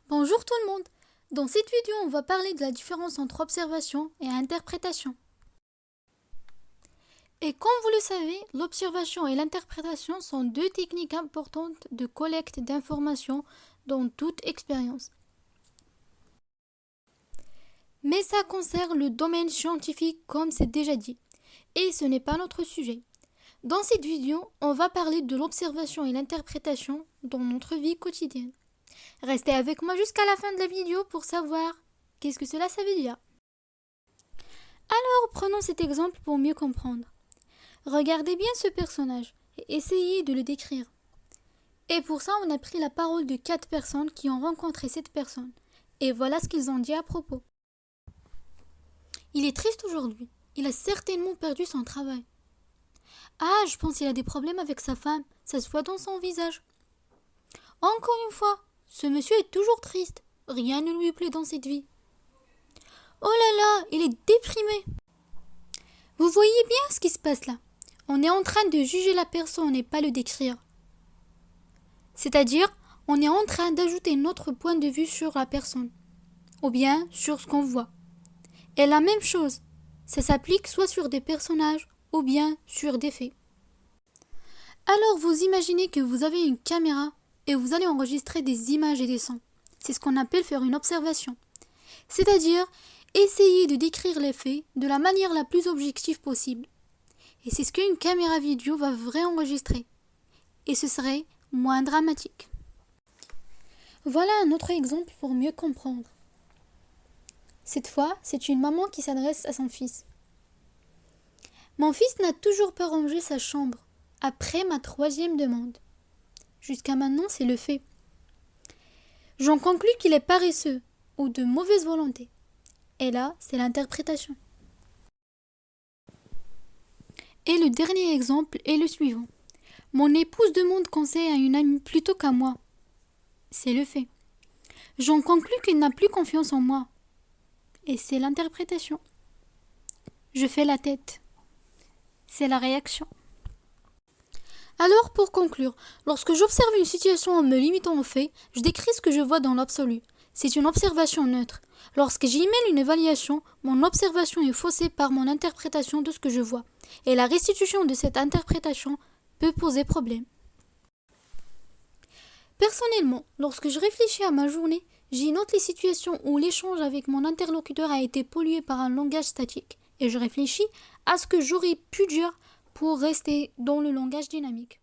Bonjour tout le monde. Dans cette vidéo, on va parler de la différence entre observation et interprétation. Et comme vous le savez, l'observation et l'interprétation sont deux techniques importantes de collecte d'informations dans toute expérience. Mais ça concerne le domaine scientifique comme c'est déjà dit. Et ce n'est pas notre sujet. Dans cette vidéo, on va parler de l'observation et l'interprétation dans notre vie quotidienne. Restez avec moi jusqu'à la fin de la vidéo pour savoir qu'est-ce que cela veut dire. Alors, prenons cet exemple pour mieux comprendre. Regardez bien ce personnage et essayez de le décrire. Et pour ça, on a pris la parole de 4 personnes qui ont rencontré cette personne. Et voilà ce qu'ils ont dit à propos. Il est triste aujourd'hui. Il a certainement perdu son travail. Ah, je pense qu'il a des problèmes avec sa femme. Ça se voit dans son visage. Encore une fois, ce monsieur est toujours triste. Rien ne lui plaît dans cette vie. Oh là là, il est déprimé. Vous voyez bien ce qui se passe là. On est en train de juger la personne et pas le décrire. C'est-à-dire, on est en train d'ajouter notre point de vue sur la personne. Ou bien sur ce qu'on voit. Et la même chose, ça s'applique soit sur des personnages ou bien sur des faits. Alors vous imaginez que vous avez une caméra et vous allez enregistrer des images et des sons. C'est ce qu'on appelle faire une observation. C'est-à-dire, essayer de décrire les faits de la manière la plus objective possible. Et c'est ce qu'une caméra vidéo va enregistrer. Et ce serait moins dramatique. Voilà un autre exemple pour mieux comprendre. Cette fois, c'est une maman qui s'adresse à son fils. Mon fils n'a toujours pas rangé sa chambre, après ma 3e demande. Jusqu'à maintenant, c'est le fait. J'en conclus qu'il est paresseux ou de mauvaise volonté. Et là, c'est l'interprétation. Et le dernier exemple est le suivant. Mon épouse demande conseil à une amie plutôt qu'à moi. C'est le fait. J'en conclus qu'il n'a plus confiance en moi. Et c'est l'interprétation. Je fais la tête. C'est la réaction. Alors, pour conclure, lorsque j'observe une situation en me limitant aux faits, je décris ce que je vois dans l'absolu. C'est une observation neutre. Lorsque j'y mêle une évaluation, mon observation est faussée par mon interprétation de ce que je vois. Et la restitution de cette interprétation peut poser problème. Personnellement, lorsque je réfléchis à ma journée, j'y note les situations où l'échange avec mon interlocuteur a été pollué par un langage statique. Et je réfléchis à ce que j'aurais pu dire pour rester dans le langage dynamique.